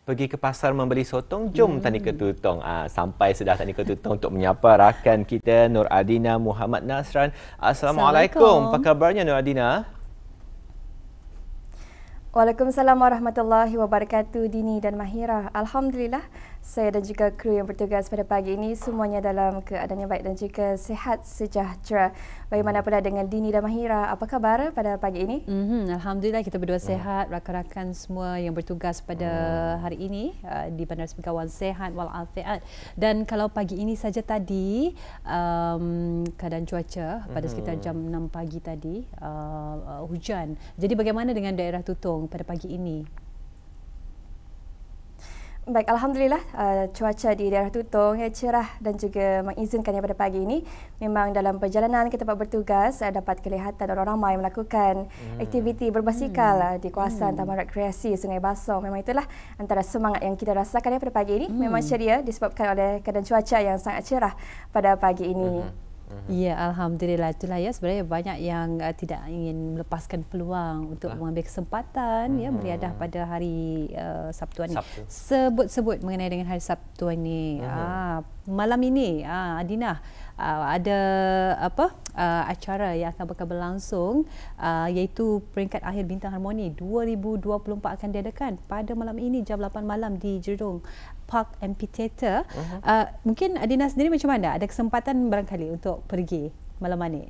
pergi ke pasar membeli sotong, jom Tandika Tutong. Sampai sudah Tandika Tutong untuk menyapa rakan kita Nur Adina Muhammad Nasran. Assalamualaikum. Apa kabarnya Nur Adina? Waalaikumsalam warahmatullahi wabarakatuh, Dini dan Mahira. Alhamdulillah, saya dan juga kru yang bertugas pada pagi ini semuanya dalam keadaan yang baik dan juga sihat sejahtera. Bagaimana pula dengan Dini dan Mahira? Apa khabar pada pagi ini? Alhamdulillah kita berdua sihat, rakan-rakan semua yang bertugas pada hari ini di Bandar Sembegawang sehat walafiat. Dan kalau pagi ini saja tadi keadaan cuaca pada sekitar jam 6 pagi tadi hujan. Jadi bagaimana dengan daerah Tutong pada pagi ini? Baik, Alhamdulillah cuaca di daerah Tutong cerah dan juga mengizinkan pada pagi ini. Memang dalam perjalanan kita bertugas dapat kelihatan orang ramai melakukan aktiviti berbasikal di kawasan Taman Rekreasi Sungai Basong. Memang itulah antara semangat yang kita rasakan pada pagi ini. Memang ceria disebabkan oleh keadaan cuaca yang sangat cerah pada pagi ini. Ya, Alhamdulillah. Itulah ya, sebenarnya banyak yang tidak ingin melepaskan peluang untuk mengambil kesempatan beriadah pada hari Sabtu ini. Sebut-sebut mengenai dengan hari Sabtu ini. Malam ini Adina ada acara yang akan berlangsung iaitu peringkat akhir Bintang Harmoni 2024 akan diadakan pada malam ini jam 8 malam di Jerung Park Amphitheatre. Mungkin Adina sendiri macam mana? Ada kesempatan barangkali untuk pergi malam ni?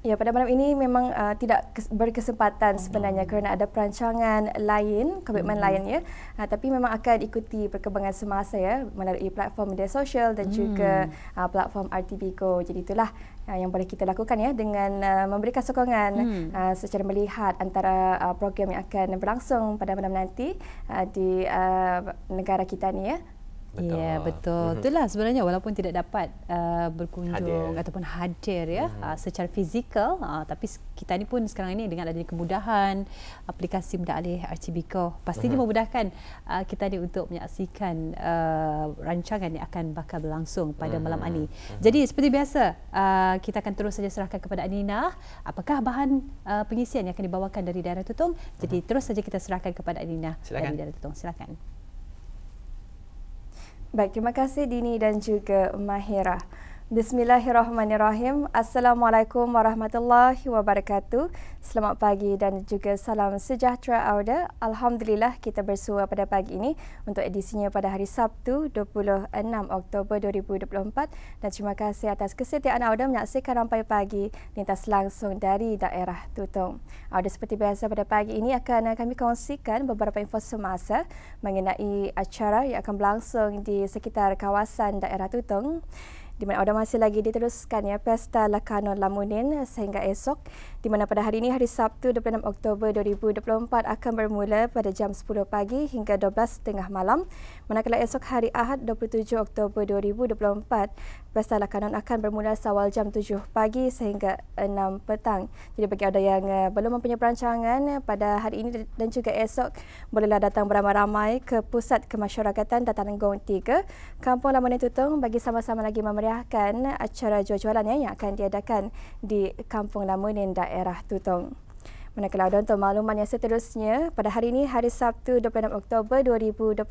Ya, pada malam ini memang tidak berkesempatan sebenarnya kerana ada perancangan lain, komitmen lain ya. Tapi memang akan ikuti perkembangan semasa ya melalui platform media sosial dan juga platform RTB Go. Jadi itulah yang boleh kita lakukan ya dengan memberikan sokongan secara melihat antara program yang akan berlangsung pada malam nanti di negara kita ni ya. Betul. Ya, betul. Itulah sebenarnya walaupun tidak dapat berkunjung ataupun hadir ya secara fizikal, tapi kita ni pun sekarang ini dengan adanya kemudahan aplikasi mendaalih RTB Go pastinya memudahkan kita ni untuk menyaksikan rancangan yang akan bakal berlangsung pada malam ini. Jadi seperti biasa kita akan terus saja serahkan kepada Anina apakah bahan pengisian yang akan dibawakan dari daerah Tutong. Jadi terus saja kita serahkan kepada Anina dari daerah Tutong. Silakan. Baik, terima kasih Dini dan juga Mahira. Bismillahirrahmanirrahim. Assalamualaikum warahmatullahi wabarakatuh. Selamat pagi dan juga salam sejahtera Auda. Alhamdulillah kita bersua pada pagi ini untuk edisinya pada hari Sabtu 26 Oktober 2024 dan terima kasih atas kesetiaan Auda menyaksikan Rampai Pagi lintas langsung dari daerah Tutong. Auda seperti biasa pada pagi ini akan kami kongsikan beberapa info semasa mengenai acara yang akan berlangsung di sekitar kawasan daerah Tutong, di mana Auda masih lagi diteruskan ya Pesta Lakanon Lamunin sehingga esok, di mana pada hari ini hari Sabtu 26 Oktober 2024 akan bermula pada jam 10 pagi hingga 12.30 malam, manakala esok hari Ahad 27 Oktober 2024 Pesta Lakanon akan bermula seawal jam 7 pagi sehingga 6 petang. Jadi bagi Auda yang belum mempunyai perancangan pada hari ini dan juga esok, bolehlah datang beramai-ramai ke Pusat Kemasyarakatan Dataran Gong 3 Kampung Lamunin Tutong bagi sama-sama lagi memeriahkan acara jual-jualan yang akan diadakan di Kampung Lamunin daerah Tutong. Manakala untuk makluman yang seterusnya, pada hari ini hari Sabtu 26 Oktober 2024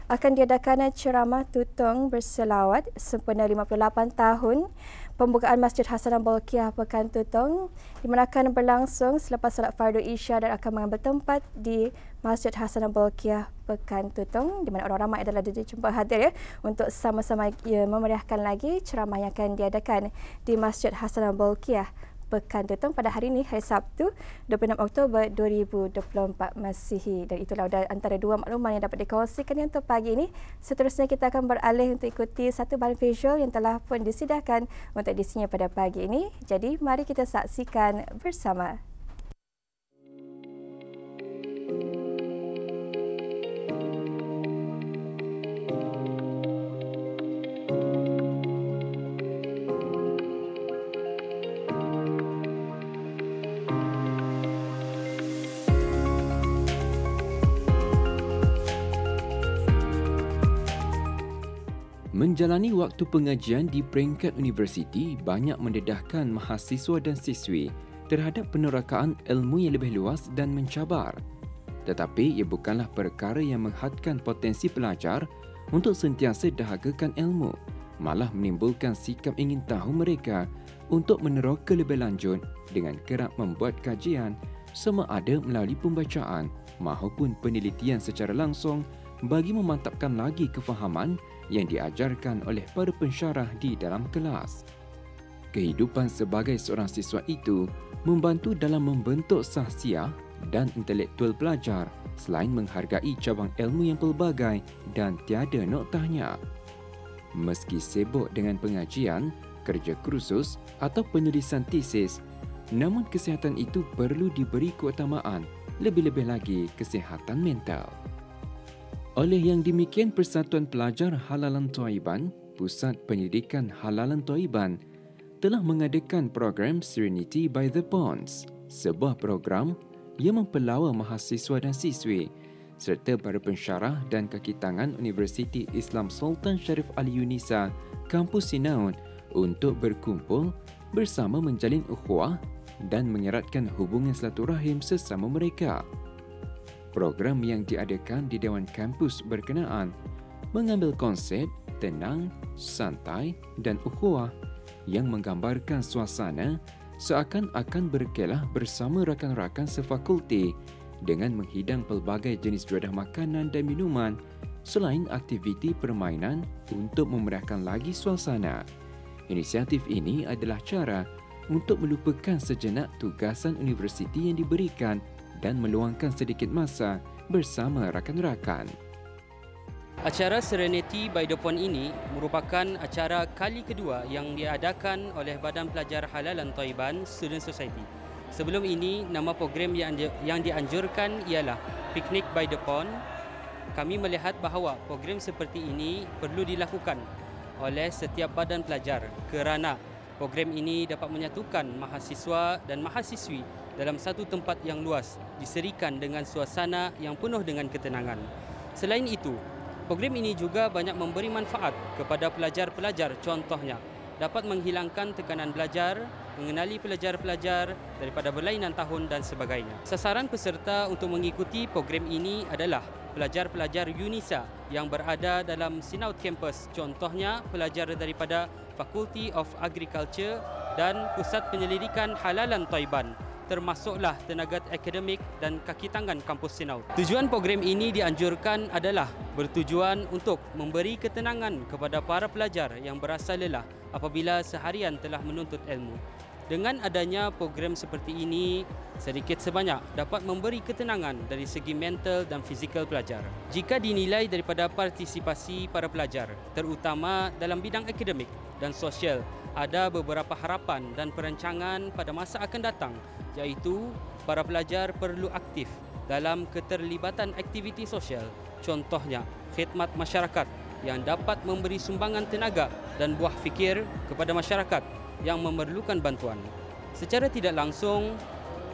akan diadakan ceramah Tutong berselawat sempena 58 tahun pembukaan Masjid Hasanah Bolkiah Pekan Tutong, di mana akan berlangsung selepas solat fardu Isya dan akan mengambil tempat di Masjid Hasanah Bolkiah Pekan Tutong, di mana orang ramai adalah dijumpa hadir ya untuk sama-sama memeriahkan lagi ceramah yang akan diadakan di Masjid Hasanah Bolkiah Pekan Tutong pada hari ini hari Sabtu 26 Oktober 2024 Masihi. Dan itulah antara dua makluman yang dapat dikongsikan untuk pagi ini. Seterusnya kita akan beralih untuk ikuti satu bahan visual yang telah pun disediakan untuk edisinya pada pagi ini. Jadi mari kita saksikan bersama. Menjalani waktu pengajian di peringkat universiti banyak mendedahkan mahasiswa dan siswi terhadap penerakaan ilmu yang lebih luas dan mencabar. tetapi ia bukanlah perkara yang menghadkan potensi pelajar untuk sentiasa dahagakan ilmu, malah menimbulkan sikap ingin tahu mereka untuk meneroka lebih lanjut dengan kerap membuat kajian sama ada melalui pembacaan maupun penelitian secara langsung bagi memantapkan lagi kefahaman yang diajarkan oleh para pensyarah di dalam kelas. Kehidupan sebagai seorang siswa itu membantu dalam membentuk sahsiah dan intelektual pelajar selain menghargai cabang ilmu yang pelbagai dan tiada noktahnya. Meski sibuk dengan pengajian, kerja kursus atau penulisan tesis, namun kesihatan itu perlu diberi keutamaan, lebih-lebih lagi kesihatan mental. Oleh yang demikian, Persatuan Pelajar Halalan Thaiban, Pusat Pendidikan Halalan Thaiban, telah mengadakan program Serenity by the Ponds, sebuah program yang mempelawa mahasiswa dan siswi serta para pensyarah dan kaki tangan Universiti Islam Sultan Syarif Ali Yunisa, Kampus Sinaun untuk berkumpul bersama menjalin ukhuwah dan mengeratkan hubungan silaturahim sesama mereka. Program yang diadakan di Dewan Kampus berkenaan mengambil konsep tenang, santai dan ukhuwah yang menggambarkan suasana seakan-akan berkelah bersama rakan-rakan sefakulti dengan menghidang pelbagai jenis juadah makanan dan minuman selain aktiviti permainan untuk memeriahkan lagi suasana. Inisiatif ini adalah cara untuk melupakan sejenak tugasan universiti yang diberikan dan meluangkan sedikit masa bersama rakan-rakan. Acara Serenity by the Pond ini merupakan acara kali kedua yang diadakan oleh Badan Pelajar Halalan Thaiban Student Society. Sebelum ini, nama program yang dianjurkan ialah Picnic by the Pond. Kami melihat bahawa program seperti ini perlu dilakukan oleh setiap badan pelajar kerana program ini dapat menyatukan mahasiswa dan mahasiswi dalam satu tempat yang luas, diserikan dengan suasana yang penuh dengan ketenangan. Selain itu, program ini juga banyak memberi manfaat kepada pelajar-pelajar, contohnya dapat menghilangkan tekanan belajar, mengenali pelajar-pelajar daripada berlainan tahun dan sebagainya. Sasaran peserta untuk mengikuti program ini adalah pelajar-pelajar Yunisa yang berada dalam Sinaut Campus, contohnya pelajar daripada Faculty of Agriculture dan Pusat Penyelidikan Halalan Thaiban, termasuklah tenaga akademik dan kaki tangan kampus Sinaut. Tujuan program ini dianjurkan adalah bertujuan untuk memberi ketenangan kepada para pelajar yang berasa lelah apabila seharian telah menuntut ilmu. Dengan adanya program seperti ini, sedikit sebanyak dapat memberi ketenangan dari segi mental dan fizikal pelajar. Jika dinilai daripada partisipasi para pelajar, terutama dalam bidang akademik dan sosial, ada beberapa harapan dan perancangan pada masa akan datang, iaitu para pelajar perlu aktif dalam keterlibatan aktiviti sosial, contohnya khidmat masyarakat yang dapat memberi sumbangan tenaga dan buah fikir kepada masyarakat yang memerlukan bantuan. Secara tidak langsung,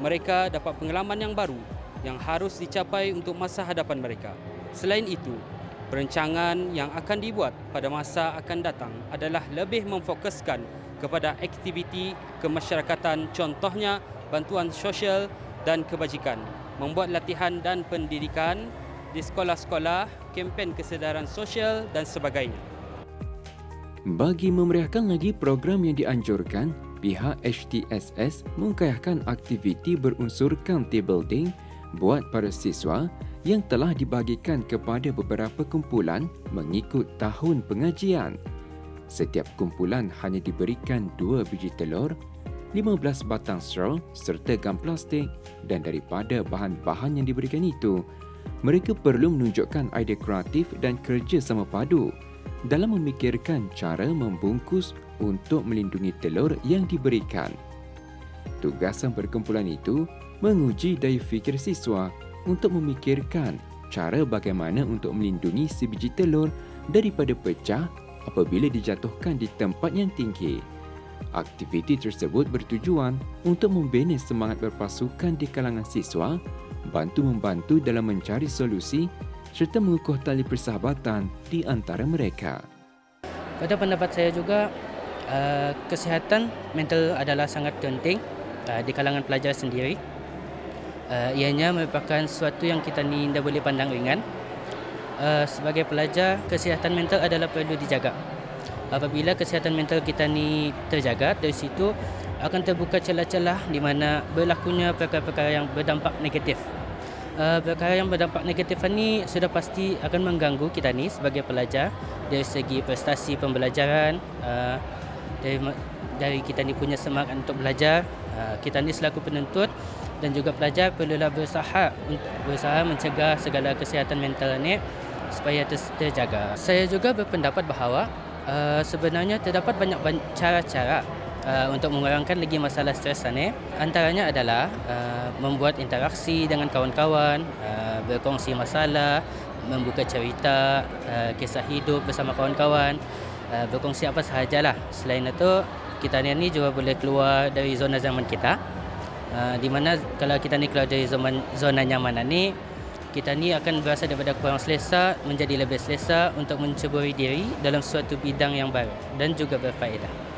mereka dapat pengalaman yang baru yang harus dicapai untuk masa hadapan mereka. Selain itu, perancangan yang akan dibuat pada masa akan datang adalah lebih memfokuskan kepada aktiviti kemasyarakatan, contohnya bantuan sosial dan kebajikan, membuat latihan dan pendidikan di sekolah-sekolah, kempen kesedaran sosial dan sebagainya. Bagi memeriahkan lagi program yang dianjurkan, pihak HTSS mengkayakan aktiviti berunsurkan team building buat para siswa yang telah dibagikan kepada beberapa kumpulan mengikut tahun pengajian. Setiap kumpulan hanya diberikan 2 biji telur, 15 batang straw serta gam plastik, dan daripada bahan-bahan yang diberikan itu, mereka perlu menunjukkan idea kreatif dan kerja sama padu dalam memikirkan cara membungkus untuk melindungi telur yang diberikan. Tugasan perkumpulan itu menguji daya fikir siswa untuk memikirkan cara bagaimana untuk melindungi sebiji telur daripada pecah apabila dijatuhkan di tempat yang tinggi. Aktiviti tersebut bertujuan untuk membina semangat berpasukan di kalangan siswa, bantu-membantu dalam mencari solusi serta mengukuh tali persahabatan di antara mereka. Pada pendapat saya juga, kesihatan mental adalah sangat penting di kalangan pelajar sendiri. Ianya merupakan sesuatu yang kita ni tidak boleh pandang ringan. Sebagai pelajar, kesihatan mental adalah perlu dijaga. Apabila kesihatan mental kita ni terjaga, dari situ akan terbuka celah-celah di mana berlakunya perkara-perkara yang berdampak negatif. Perkara yang berdampak negatif ni sudah pasti akan mengganggu kita ni sebagai pelajar dari segi prestasi pembelajaran, dari kita ni punya semangat untuk belajar. Kita ni selaku penuntut dan juga pelajar perlulah berusaha mencegah segala kesihatan mental ni supaya terjaga. Saya juga berpendapat bahawa sebenarnya terdapat banyak cara-cara untuk mengurangkan lagi masalah stres ni. Antaranya adalah membuat interaksi dengan kawan-kawan, berkongsi masalah, membuka cerita, kisah hidup bersama kawan-kawan, berkongsi apa sahajalah. Selain itu, kita ni juga boleh keluar dari zona zaman kita, di mana kalau kita ni keluar dari zona nyaman ni, kita ni akan berasa daripada kurang selesa menjadi lebih selesa untuk menceburi diri dalam suatu bidang yang baru dan juga berfaedah.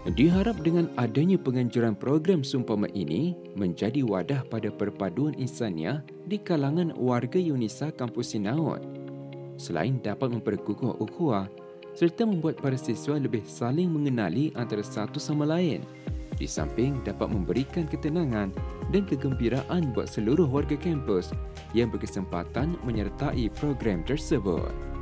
Diharap dengan adanya penganjuran program seumpama ini menjadi wadah pada perpaduan insaniah di kalangan warga UNISA Kampus Sinaut. Selain dapat memperkukuh ukhuwah serta membuat para siswa lebih saling mengenali antara satu sama lain, di samping dapat memberikan ketenangan dan kegembiraan buat seluruh warga kampus yang berkesempatan menyertai program tersebut.